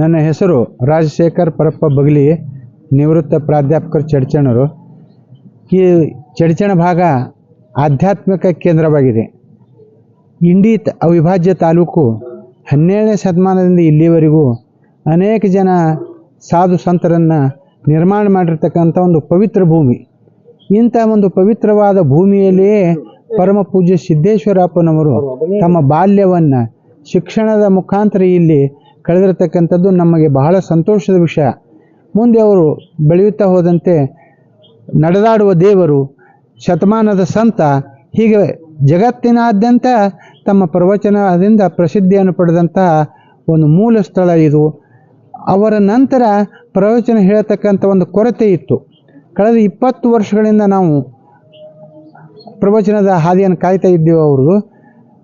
ನನ್ನ ಹೆಸರು ರಾಜಶೇಖರ್ ಪರಪ್ಪ ಬಗಲಿ, ನಿವೃತ್ತ ಪ್ರಾಧ್ಯಾಪಕರು ಚಡ್ಚಣರು. ಈ ಚಡ್ಚಣ ಭಾಗ ಆಧ್ಯಾತ್ಮಿಕ ಕೇಂದ್ರವಾಗಿದೆ. ಇಂಡಿ ಅವಿಭಾಜ್ಯ ತಾಲೂಕು 17ನೇ ಶತಮಾನದಿಂದ ಇಲ್ಲಿವರೆಗೂ ಅನೇಕ ಜನ ಸಾಧು ಸಂತರನ್ನು ನಿರ್ಮಾಣ ಮಾಡಿರ್ತಕ್ಕಂಥ ಒಂದು ಪವಿತ್ರ ಭೂಮಿ. ಇಂಥ ಒಂದು ಪವಿತ್ರವಾದ ಭೂಮಿಯಲ್ಲಿಯೇ ಪರಮ ಪೂಜ್ಯ ಸಿದ್ದೇಶ್ವರಪ್ಪನವರು ತಮ್ಮ ಬಾಲ್ಯವನ್ನು ಶಿಕ್ಷಣದ ಮುಖಾಂತರ ಇಲ್ಲಿ ಕಳೆದಿರತಕ್ಕಂಥದ್ದು ನಮಗೆ ಬಹಳ ಸಂತೋಷದ ವಿಷಯ. ಮುಂದೆ ಅವರು ಬೆಳೆಯುತ್ತಾ ಹೋದಂತೆ ನಡೆದಾಡುವ ದೇವರು, ಶತಮಾನದ ಸಂತ, ಹೀಗೆ ಜಗತ್ತಿನಾದ್ಯಂತ ತಮ್ಮ ಪ್ರವಚನದಿಂದ ಪ್ರಸಿದ್ಧಿಯನ್ನು ಪಡೆದಂತಹ ಒಂದು ಮೂಲ ಸ್ಥಳ ಇದು. ಅವರ ನಂತರ ಪ್ರವಚನ ಹೇಳತಕ್ಕಂಥ ಒಂದು ಕೊರತೆ ಇತ್ತು. ಕಳೆದ 20 ವರ್ಷಗಳಿಂದ ನಾವು ಪ್ರವಚನದ ಹಾದಿಯನ್ನು ಕಾಯ್ತಾ ಇದ್ದೇವೆ. ಅವ್ರದ್ದು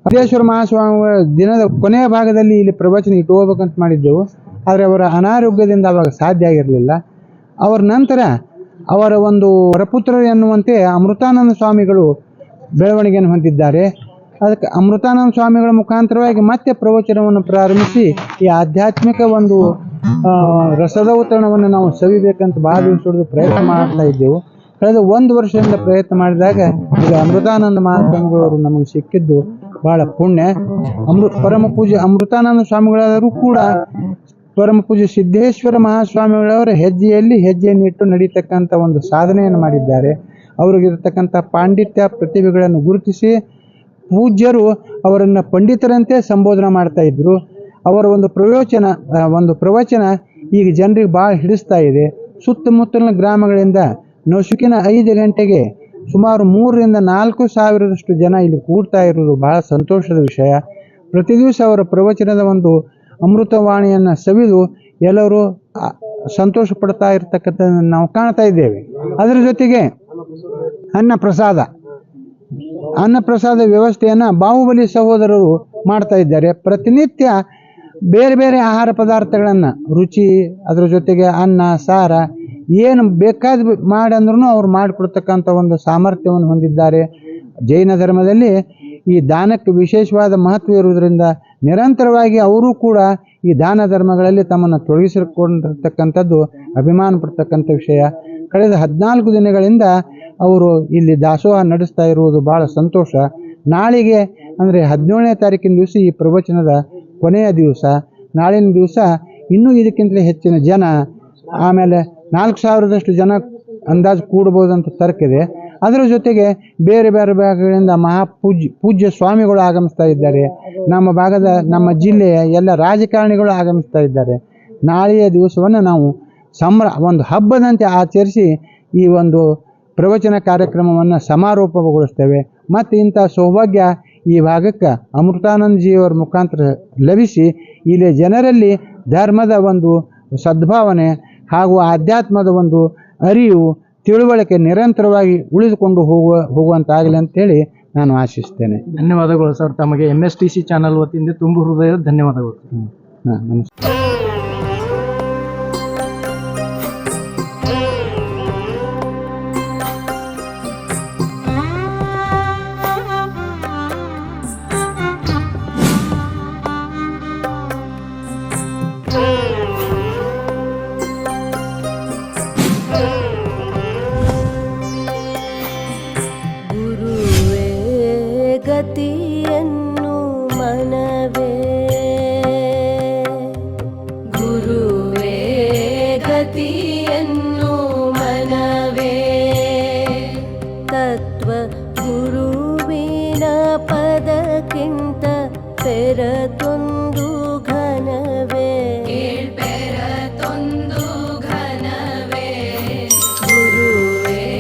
ಸಿದ್ದೇಶ್ವರ ಮಹಾಸ್ವಾಮಿಗಳ ದಿನದ ಕೊನೆಯ ಭಾಗದಲ್ಲಿ ಇಲ್ಲಿ ಪ್ರವಚನ ಇಟ್ಕೋಬೇಕಂತ ಮಾಡಿದ್ದೆವು. ಆದರೆ ಅವರ ಅನಾರೋಗ್ಯದಿಂದ ಅವಾಗ ಸಾಧ್ಯ ಆಗಿರಲಿಲ್ಲ. ಅವರ ನಂತರ ಅವರ ಒಂದು ವರಪುತ್ರರು ಎನ್ನುವಂತೆ ಅಮೃತಾನಂದ ಸ್ವಾಮಿಗಳು ಬೆಳವಣಿಗೆಯನ್ನು ಹೊಂದಿದ್ದಾರೆ. ಅದಕ್ಕೆ ಅಮೃತಾನಂದ ಸ್ವಾಮಿಗಳ ಮುಖಾಂತರವಾಗಿ ಮತ್ತೆ ಪ್ರವಚನವನ್ನು ಪ್ರಾರಂಭಿಸಿ ಈ ಆಧ್ಯಾತ್ಮಿಕ ಒಂದು ರಸದೌತಣವನ್ನು ನಾವು ಸವಿಬೇಕಂತ ಬಹಳ ದಿವಸ ಪ್ರಯತ್ನ ಮಾಡ್ತಾ ಇದ್ದೆವು. ಕಳೆದ 1 ವರ್ಷದಿಂದ ಪ್ರಯತ್ನ ಮಾಡಿದಾಗ ಈಗ ಅಮೃತಾನಂದ ಮಹಾಸ್ವಾಮಿಗಳವರು ನಮಗೆ ಸಿಕ್ಕಿದ್ದು ಬಹಳ ಪುಣ್ಯ. ಪರಮ ಪೂಜ್ಯ ಅಮೃತಾನಂದ ಸ್ವಾಮಿಗಳಾದರೂ ಕೂಡ ಪರಮ ಪೂಜ್ಯ ಸಿದ್ದೇಶ್ವರ ಮಹಾಸ್ವಾಮಿಗಳವರ ಹೆಜ್ಜೆಯಲ್ಲಿ ಹೆಜ್ಜೆಯನ್ನಿಟ್ಟು ನಡೀತಕ್ಕಂಥ ಒಂದು ಸಾಧನೆಯನ್ನು ಮಾಡಿದ್ದಾರೆ. ಅವರಿಗಿರತಕ್ಕಂಥ ಪಾಂಡಿತ್ಯ ಪ್ರತಿಭೆಗಳನ್ನು ಗುರುತಿಸಿ ಪೂಜ್ಯರು ಅವರನ್ನು ಪಂಡಿತರಂತೆ ಸಂಬೋಧನೆ ಮಾಡ್ತಾ ಇದ್ರು. ಅವರ ಒಂದು ಪ್ರವಚನ ಈಗ ಜನರಿಗೆ ಭಾಳ ಹಿಡಿಸ್ತಾ ಇದೆ. ಸುತ್ತಮುತ್ತಲಿನ ಗ್ರಾಮಗಳಿಂದ ನಸುಕಿನ 5 ಗಂಟೆಗೆ ಸುಮಾರು 3ರಿಂದ 4 ಸಾವಿರದಷ್ಟು ಜನ ಇಲ್ಲಿ ಕೂಡ್ತಾ ಇರೋದು ಬಹಳ ಸಂತೋಷದ ವಿಷಯ. ಪ್ರತಿ ದಿವಸ ಅವರ ಪ್ರವಚನದ ಒಂದು ಅಮೃತವಾಣಿಯನ್ನು ಸವಿದು ಎಲ್ಲರೂ ಸಂತೋಷ ಪಡ್ತಾ ಇರ್ತಕ್ಕಂಥದ್ದನ್ನು ನಾವು ಕಾಣ್ತಾ ಇದ್ದೇವೆ. ಅದರ ಜೊತೆಗೆ ಅನ್ನಪ್ರಸಾದ ವ್ಯವಸ್ಥೆಯನ್ನು ಬಾಹುಬಲಿ ಸಹೋದರರು ಮಾಡ್ತಾ ಇದ್ದಾರೆ. ಪ್ರತಿನಿತ್ಯ ಬೇರೆ ಬೇರೆ ಆಹಾರ ಪದಾರ್ಥಗಳನ್ನು ರುಚಿ, ಅದರ ಜೊತೆಗೆ ಅನ್ನ ಸಾರ ಏನು ಬೇಕಾದ ಮಾಡಂದ್ರೂ ಅವ್ರು ಮಾಡಿಕೊಡ್ತಕ್ಕಂಥ ಒಂದು ಸಾಮರ್ಥ್ಯವನ್ನು ಹೊಂದಿದ್ದಾರೆ. ಜೈನ ಧರ್ಮದಲ್ಲಿ ಈ ದಾನಕ್ಕೆ ವಿಶೇಷವಾದ ಮಹತ್ವ ಇರುವುದರಿಂದ ನಿರಂತರವಾಗಿ ಅವರು ಕೂಡ ಈ ದಾನ ಧರ್ಮಗಳಲ್ಲಿ ತಮ್ಮನ್ನು ತೊಡಗಿಸಿಕೊಂಡಿರ್ತಕ್ಕಂಥದ್ದು ಅಭಿಮಾನ ಪಡ್ತಕ್ಕಂಥ ವಿಷಯ. ಕಳೆದ 14 ದಿನಗಳಿಂದ ಅವರು ಇಲ್ಲಿ ದಾಸೋಹ ನಡೆಸ್ತಾ ಇರುವುದು ಭಾಳ ಸಂತೋಷ. ನಾಳೆಗೆ ಅಂದರೆ 17ನೇ ತಾರೀಕಿನ ದಿವಸ ಈ ಪ್ರವಚನದ ಕೊನೆಯ ದಿವಸ. ನಾಳಿನ ದಿವಸ ಇನ್ನೂ ಇದಕ್ಕಿಂತಲೇ ಹೆಚ್ಚಿನ ಜನ, ಆಮೇಲೆ 4000ದಷ್ಟು ಜನ ಅಂದಾಜು ಕೂಡಬಹುದಂತ ತರ್ಕಿದೆ. ಅದರ ಜೊತೆಗೆ ಬೇರೆ ಬೇರೆ ಭಾಗಗಳಿಂದ ಪೂಜ್ಯ ಸ್ವಾಮಿಗಳು ಆಗಮಿಸ್ತಾ ಇದ್ದಾರೆ. ನಮ್ಮ ಜಿಲ್ಲೆಯ ಎಲ್ಲ ರಾಜಕಾರಣಿಗಳು ಆಗಮಿಸ್ತಾ ಇದ್ದಾರೆ. ನಾಳೆಯ ದಿವಸವನ್ನು ನಾವು ಒಂದು ಹಬ್ಬದಂತೆ ಆಚರಿಸಿ ಈ ಒಂದು ಪ್ರವಚನ ಕಾರ್ಯಕ್ರಮವನ್ನು ಸಮಾರೋಪಗೊಳಿಸ್ತೇವೆ. ಮತ್ತು ಇಂಥ ಸೌಭಾಗ್ಯ ಈ ಭಾಗಕ್ಕೆ ಅಮೃತಾನಂದಜಿಯವರ ಮುಖಾಂತರ ಲಭಿಸಿ ಇಲ್ಲಿ ಜನರಲ್ಲಿ ಧರ್ಮದ ಒಂದು ಸದ್ಭಾವನೆ ಹಾಗೂ ಆಧ್ಯಾತ್ಮದ ಒಂದು ಅರಿವು, ತಿಳುವಳಿಕೆ ನಿರಂತರವಾಗಿ ಉಳಿದುಕೊಂಡು ಹೋಗುವಂತಾಗಲಿ ಅಂತೇಳಿ ನಾನು ಆಶಿಸ್ತೇನೆ. ಧನ್ಯವಾದಗಳು ಸರ್. ತಮಗೆ MSTC ಚಾನಲ್ ವತಿಯಿಂದ ತುಂಬ ಹೃದಯದ ಧನ್ಯವಾದಗಳು. ನಮಸ್ಕಾರ. ಗತಿಯನ್ನು ಮನವೇ, ಗುರುವೇ ಗತಿಯನ್ನು ಮನವೇ, ತತ್ವ ಗುರುವಿನ ಪದಕ್ಕಿಂತ ಪೆರತೊಂದು